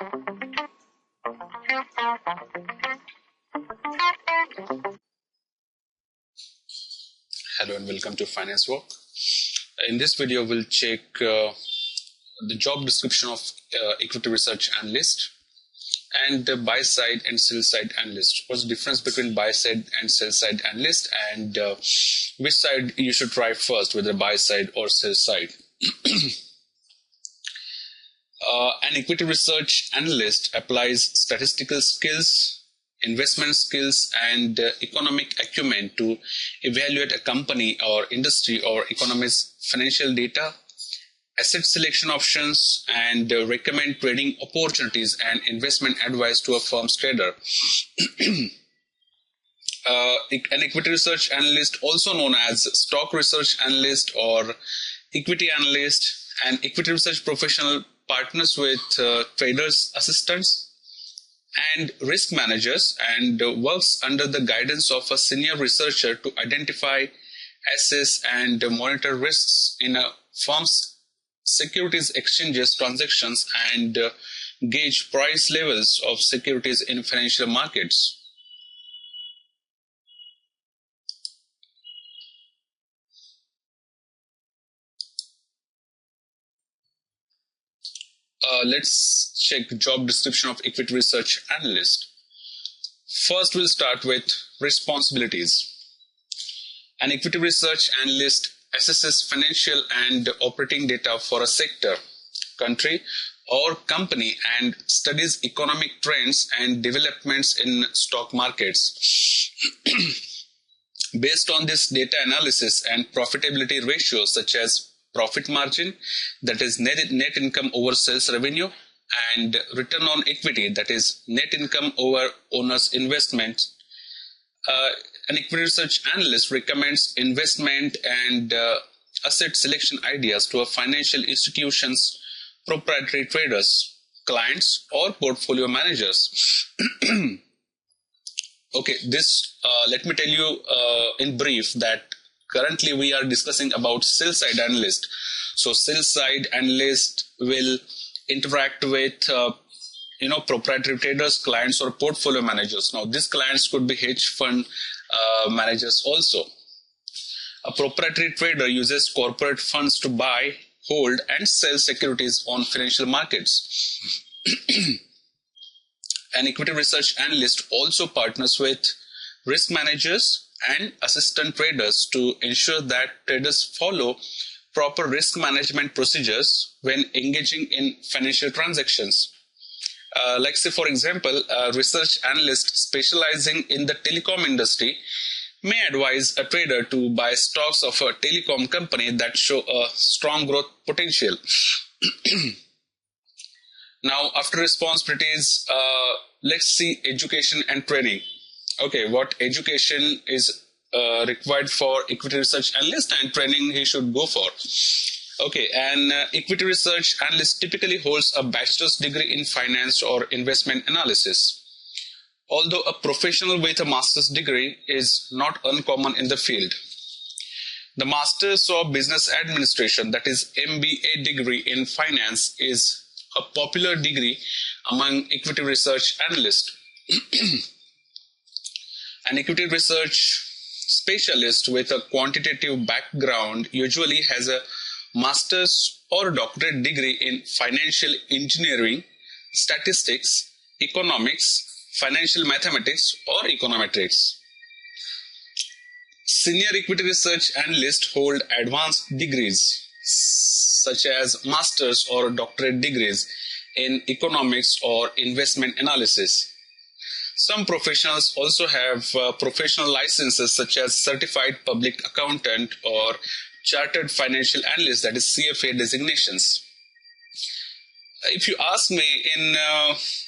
Hello and welcome to Finance Walk. In this video, we'll check the job description of equity research analyst and buy side and sell side analyst. What's the difference between buy side and sell side analyst, and which side you should try first, whether buy side or sell side. An equity research analyst applies statistical skills, investment skills, and economic acumen to evaluate a company or industry or economy's financial data, asset selection options, and recommend trading opportunities and investment advice to a firm's trader. An equity research analyst, also known as stock research analyst or equity analyst, an equity research professional partners with traders, assistants, and risk managers, and works under the guidance of a senior researcher to identify, assess, and monitor risks in a firm's securities exchanges transactions and gauge price levels of securities in financial markets. Let's check job description of equity research analyst. First, we'll start with responsibilities. An equity research analyst assesses financial and operating data for a sector, country, or company and studies economic trends and developments in stock markets. Based on this data analysis and profitability ratios such as profit margin, that is net income over sales revenue, and return on equity, that is net income over owner's investment, an equity research analyst recommends investment and asset selection ideas to a financial institution's proprietary traders, clients, or portfolio managers. Okay, let me tell you in brief that currently we are discussing about sell side analyst. So sell side analyst will interact with proprietary traders, clients, or portfolio managers. Now these clients could be hedge fund managers also. A proprietary trader uses corporate funds to buy, hold, and sell securities on financial markets. An equity research analyst also partners with risk managers and assistant traders to ensure that traders follow proper risk management procedures when engaging in financial transactions. Like say for example, a research analyst specializing in the telecom industry may advise a trader to buy stocks of a telecom company that show a strong growth potential. Now, after responsibilities, let's see education and training. Okay, what education is required for equity research analyst and training he should go for. Okay, an equity research analyst typically holds a bachelor's degree in finance or investment analysis. Although a professional with a master's degree is not uncommon in the field. The Masters of Business Administration, that is MBA degree in finance, is a popular degree among equity research analysts. An equity research specialist with a quantitative background usually has a master's or doctorate degree in financial engineering, statistics, economics, financial mathematics, or econometrics. Senior equity research analysts hold advanced degrees such as master's or doctorate degrees in economics or investment analysis. Some professionals also have professional licenses such as certified public accountant or chartered financial analyst, that is CFA designations. If you ask me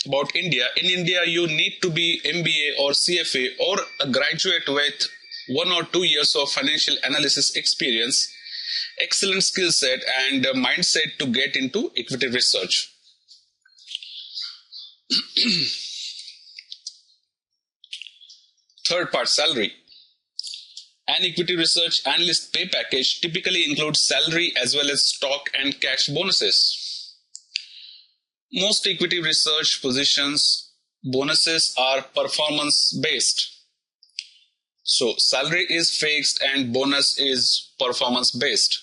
about India, in India you need to be MBA or CFA or a graduate with 1 or 2 years of financial analysis experience, excellent skill set and mindset to get into equity research. Third part, salary. An equity research analyst pay package typically includes salary as well as stock and cash bonuses. Most equity research positions bonuses are performance based. So salary is fixed and bonus is performance based.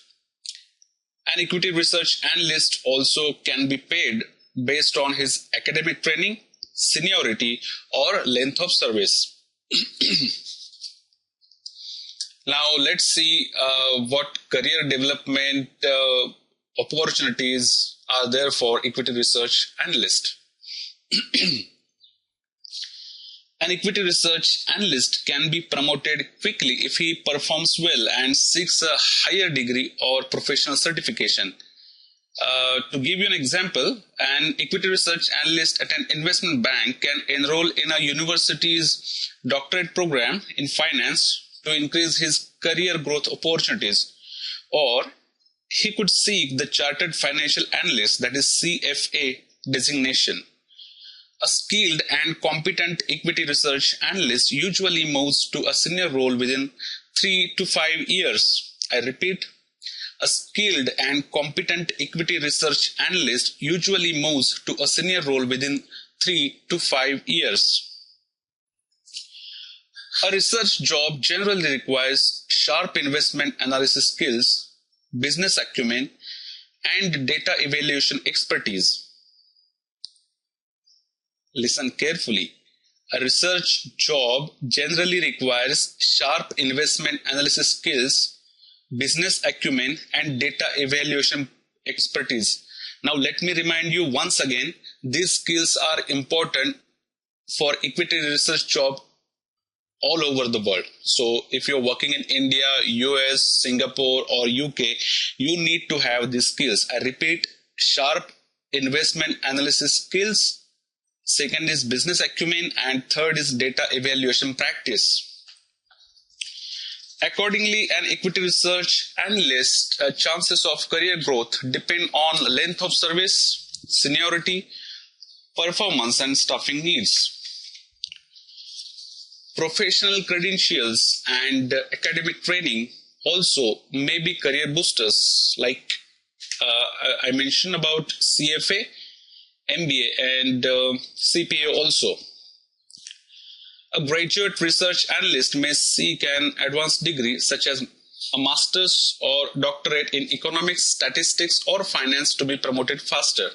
An equity research analyst also can be paid based on his academic training, seniority, or length of service. Now let's see what career development opportunities are there for equity research analyst. An equity research analyst can be promoted quickly if he performs well and seeks a higher degree or professional certification. To give you an example, an equity research analyst at an investment bank can enroll in a university's doctorate program in finance to increase his career growth opportunities. Or he could seek the Chartered Financial Analyst, that is CFA designation. A skilled and competent equity research analyst usually moves to a senior role within 3 to 5 years. I repeat, a skilled and competent equity research analyst usually moves to a senior role within 3 to 5 years. A research job generally requires sharp investment analysis skills, business acumen, and data evaluation expertise. Listen carefully. A research job generally requires sharp investment analysis skills, business acumen, and data evaluation expertise. Now let me remind you once again, these skills are important for equity research job all over the world. So if you're working in India, US, Singapore, or UK, you need to have these skills. I repeat, sharp investment analysis skills, second is business acumen, and third is data evaluation practice. Accordingly, an equity research analyst chances of career growth depend on length of service, seniority, performance, and staffing needs. Professional credentials and academic training also may be career boosters, like I mentioned about CFA, MBA, and CPA also. A graduate research analyst may seek an advanced degree such as a master's or doctorate in economics, statistics, or finance to be promoted faster.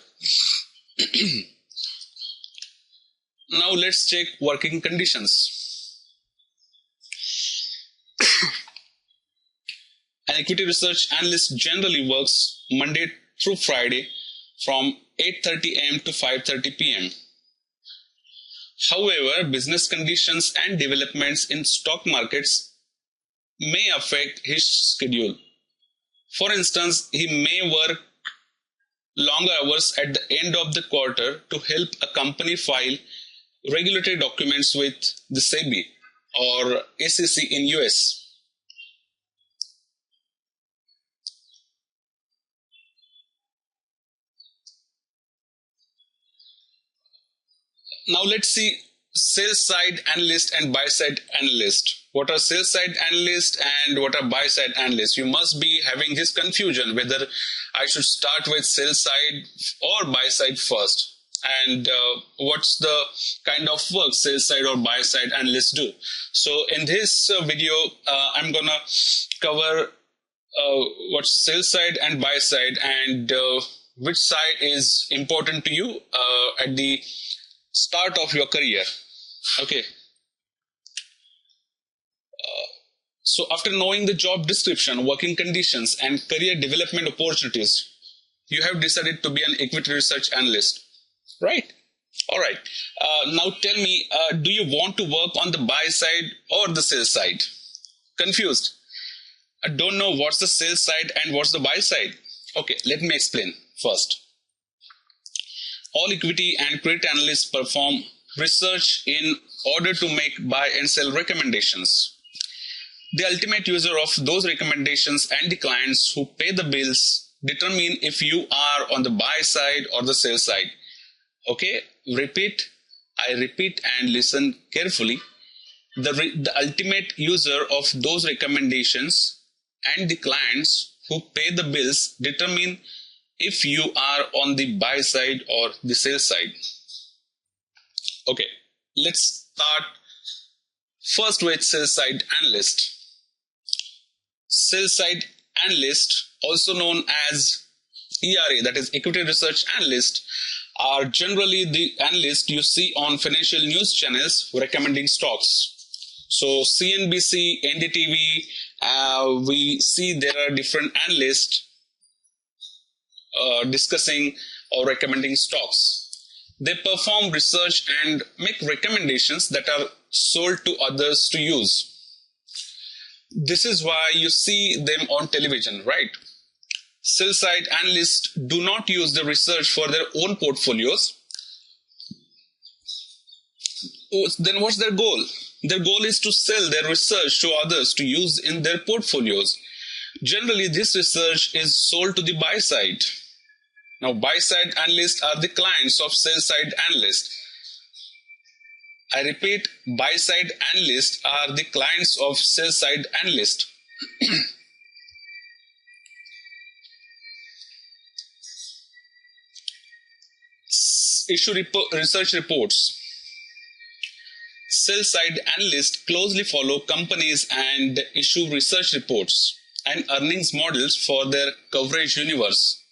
Now let's check working conditions. An equity research analyst generally works Monday through Friday from 8:30 a.m. to 5:30 p.m. However, business conditions and developments in stock markets may affect his schedule. For instance, he may work longer hours at the end of the quarter to help a company file regulatory documents with the SEBI or SEC in US. Now let's see sales side analyst and buy side analyst. What are sales side analyst and what are buy side analyst? You must be having this confusion whether I should start with sales side or buy side first. And what's the kind of work sales side or buy side analysts do? So in this video, I'm gonna cover what's sales side and buy side and which side is important to you at the start of your career. Okay. So after knowing the job description, working conditions, and career development opportunities, you have decided to be an equity research analyst, right? All right. Now tell me, do you want to work on the buy side or the sell side? Confused? I don't know what's the sell side and what's the buy side. Okay, let me explain first. All equity and credit analysts perform research in order to make buy and sell recommendations. The ultimate user of those recommendations and the clients who pay the bills determine if you are on the buy side or the sell side. Okay, I repeat and listen carefully. The ultimate user of those recommendations and the clients who pay the bills determine if you are on the buy side or the sell side. Okay, let's start first with sell side analyst. Sell side analyst, also known as ERA, that is Equity Research Analyst, are generally the analysts you see on financial news channels recommending stocks. So CNBC, NDTV, we see there are different analysts discussing or recommending stocks. They perform research and make recommendations that are sold to others to use. This is why you see them on television, right? Sell-side analysts do not use the research for their own portfolios. Then what's their goal? Their goal is to sell their research to others to use in their portfolios. Generally, this research is sold to the buy side. Now, buy-side analysts are the clients of sell-side analysts. I repeat, buy-side analysts are the clients of sell-side analysts. Issue research reports. Sell-side analysts closely follow companies and issue research reports and earnings models for their coverage universe.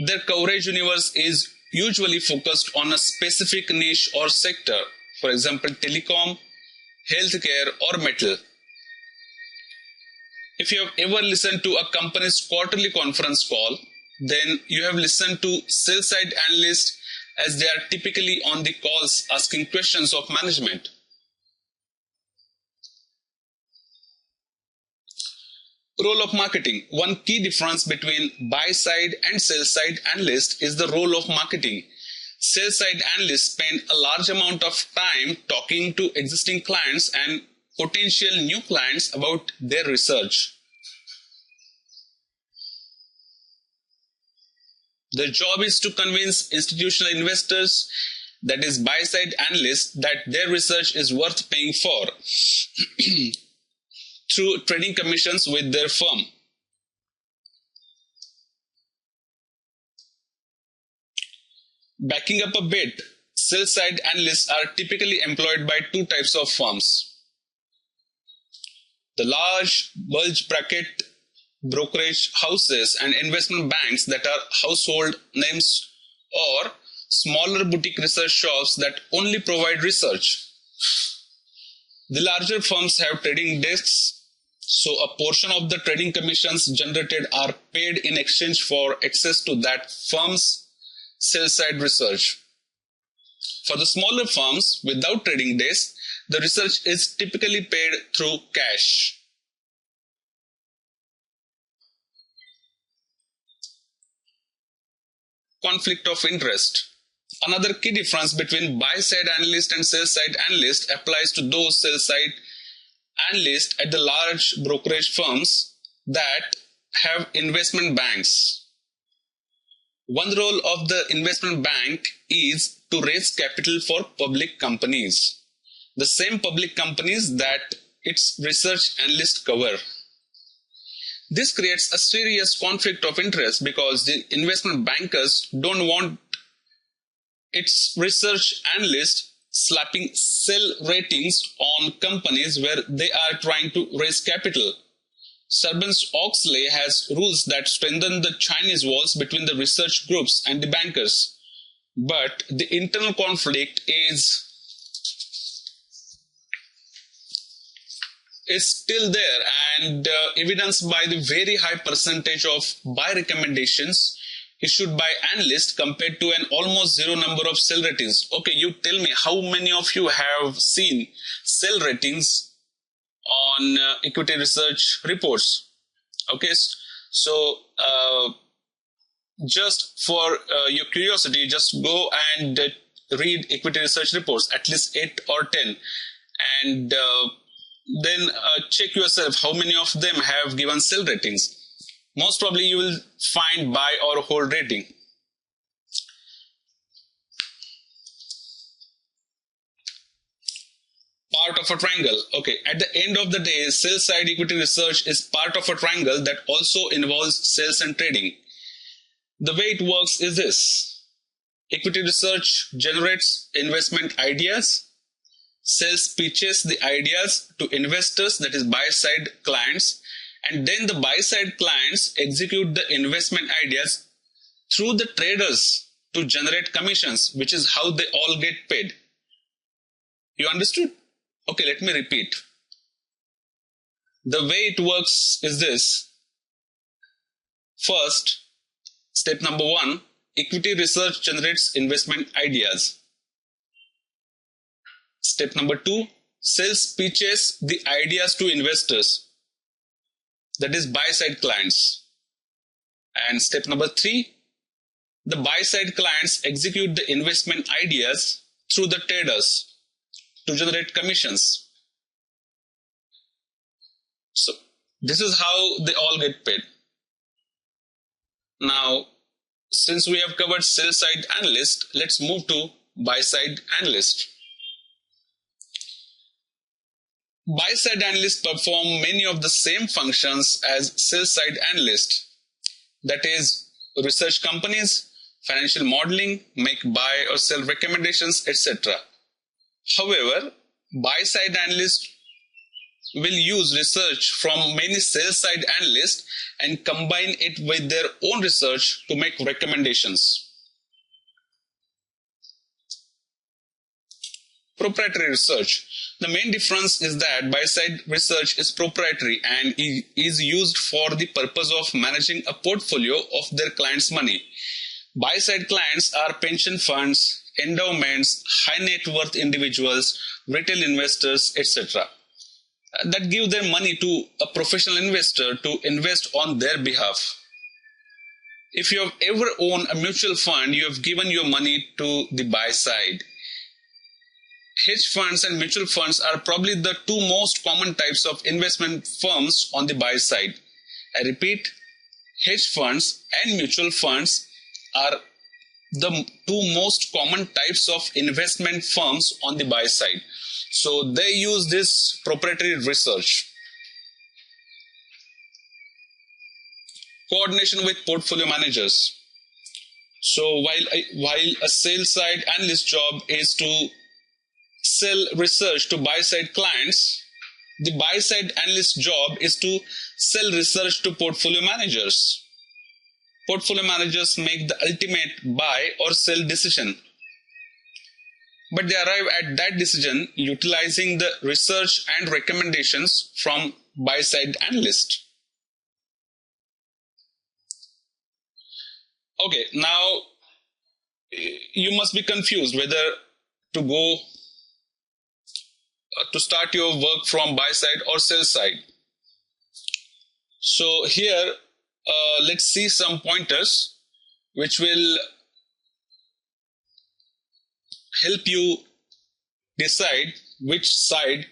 Their coverage universe is usually focused on a specific niche or sector, for example, telecom, healthcare, or metal. If you have ever listened to a company's quarterly conference call, then you have listened to sell-side analysts, as they are typically on the calls asking questions of management. Role of marketing. One key difference between buy-side and sell-side analyst is the role of marketing. Sell-side analysts spend a large amount of time talking to existing clients and potential new clients about their research. Their job is to convince institutional investors, that is buy-side analysts, that their research is worth paying for through trading commissions with their firm. Backing up a bit, sell-side analysts are typically employed by two types of firms. The large bulge bracket brokerage houses and investment banks that are household names, or smaller boutique research shops that only provide research. The larger firms have trading desks, so a portion of the trading commissions generated are paid in exchange for access to that firm's sell-side research. For the smaller firms without trading desks, the research is typically paid through cash. Conflict of interest. Another key difference between buy-side analyst and sell-side analyst applies to those sell-side analysts at the large brokerage firms that have investment banks. One role of the investment bank is to raise capital for public companies, the same public companies that its research analysts cover. This creates a serious conflict of interest because the investment bankers don't want its research analysts slapping sell ratings on companies where they are trying to raise capital. Sarbanes-Oxley has rules that strengthen the Chinese walls between the research groups and the bankers. But the internal conflict is still there, and evidenced by the very high percentage of buy recommendations issued by analysts compared to an almost zero number of sell ratings. Okay, you tell me, how many of you have seen sell ratings on equity research reports? Okay, so just for your curiosity, just go and read equity research reports, at least 8 or 10, and then check yourself how many of them have given sell ratings. Most probably you will find buy or hold rating. Part of a triangle. Okay, at the end of the day, sell-side equity research is part of a triangle that also involves sales and trading. The way it works is this. Equity research generates investment ideas, sells pitches the ideas to investors, that is buy-side clients, and then the buy-side clients execute the investment ideas through the traders to generate commissions, which is how they all get paid. You understood? Okay, let me repeat. The way it works is this. First, step number 1, equity research generates investment ideas. Step number 2, sales pitches the ideas to investors, that is buy-side clients. And step number 3, the buy-side clients execute the investment ideas through the traders to generate commissions. So this is how they all get paid. Now, since we have covered sell-side analyst, let's move to buy-side analyst. Buy-side analysts perform many of the same functions as sell-side analysts. That is, research companies, financial modeling, make buy or sell recommendations, etc. However, buy-side analysts will use research from many sell-side analysts and combine it with their own research to make recommendations. Proprietary research. The main difference is that buy-side research is proprietary and is used for the purpose of managing a portfolio of their clients' money. Buy-side clients are pension funds, endowments, high net worth individuals, retail investors, etc. that give their money to a professional investor to invest on their behalf. If you have ever owned a mutual fund, you have given your money to the buy side. Hedge funds and mutual funds are probably the two most common types of investment firms on the buy side. I repeat, hedge funds and mutual funds are the two most common types of investment firms on the buy side. So they use this proprietary research. Coordination with portfolio managers. So while a sell side analyst job is to sell research to buy side clients, the buy side analyst job is to sell research to portfolio managers. Portfolio managers make the ultimate buy or sell decision, but they arrive at that decision utilizing the research and recommendations from buy-side analyst. Okay, now you must be confused whether to go to start your work from buy-side or sell-side. So here, let's see some pointers which will help you decide which side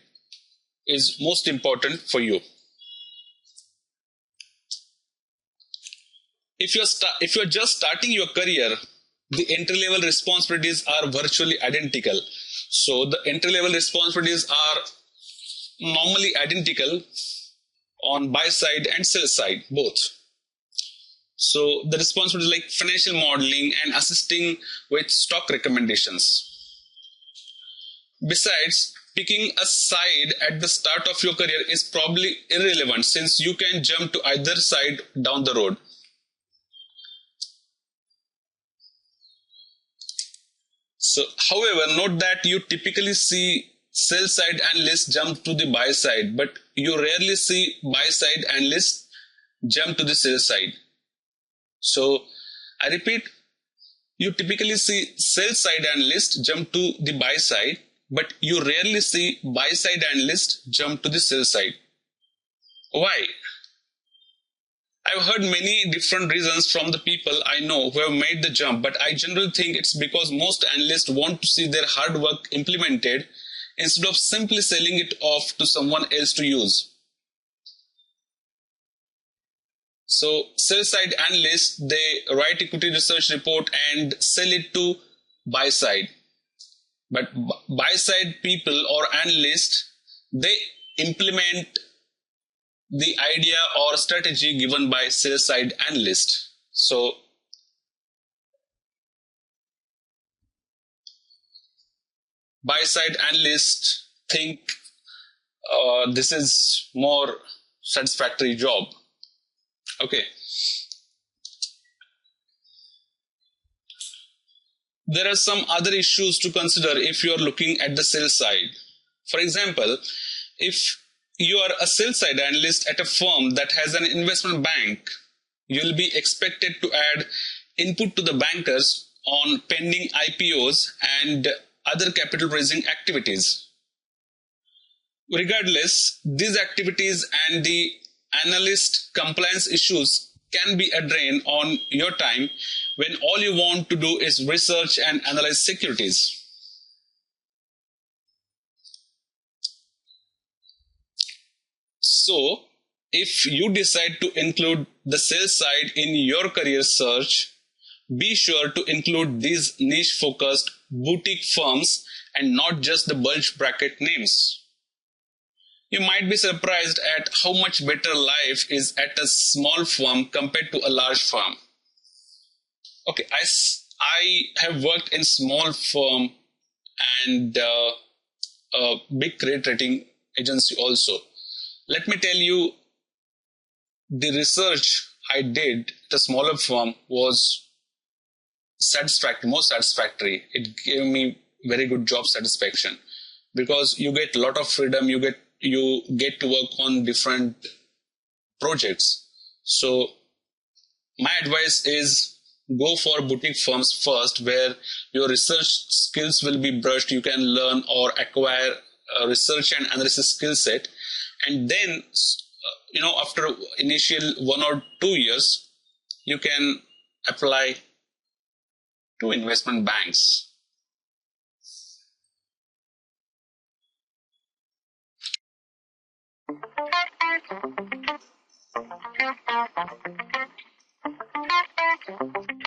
is most important for you. If you're just starting your career, the entry-level responsibilities are virtually identical. So the entry-level responsibilities are normally identical on buy side and sell side, both. So the responsibilities like financial modeling and assisting with stock recommendations. Besides, picking a side at the start of your career is probably irrelevant since you can jump to either side down the road. So, however, note that you typically see sell-side analysts jump to the buy side, but you rarely see buy-side analysts jump to the sell side. So, I repeat, you typically see sell-side analysts jump to the buy side, but you rarely see buy-side analysts jump to the sell side. Why? I've heard many different reasons from the people I know who have made the jump, but I generally think it's because most analysts want to see their hard work implemented instead of simply selling it off to someone else to use. So sell-side analysts, they write equity research report and sell it to buy side. But buy side people or analysts, they implement the idea or strategy given by sell side analyst. So buy-side analysts think this is more satisfactory job. Okay. There are some other issues to consider if you are looking at the sell side. For example, if you are a sell side analyst at a firm that has an investment bank, you will be expected to add input to the bankers on pending IPOs and other capital raising activities. Regardless, these activities and the analyst compliance issues can be a drain on your time when all you want to do is research and analyze securities. So, if you decide to include the sell side in your career search, be sure to include these niche-focused boutique firms and not just the bulge bracket names. You might be surprised at how much better life is at a small firm compared to a large firm. Okay, I have worked in small firm and a big credit rating agency also. Let me tell you, the research I did at a smaller firm was more satisfactory. It gave me very good job satisfaction because you get a lot of freedom, you get to work on different projects. So my advice is go for boutique firms first, where your research skills will be brushed. You can learn or acquire a research and analysis skill set, and then after initial 1 or 2 years you can apply to investment banks.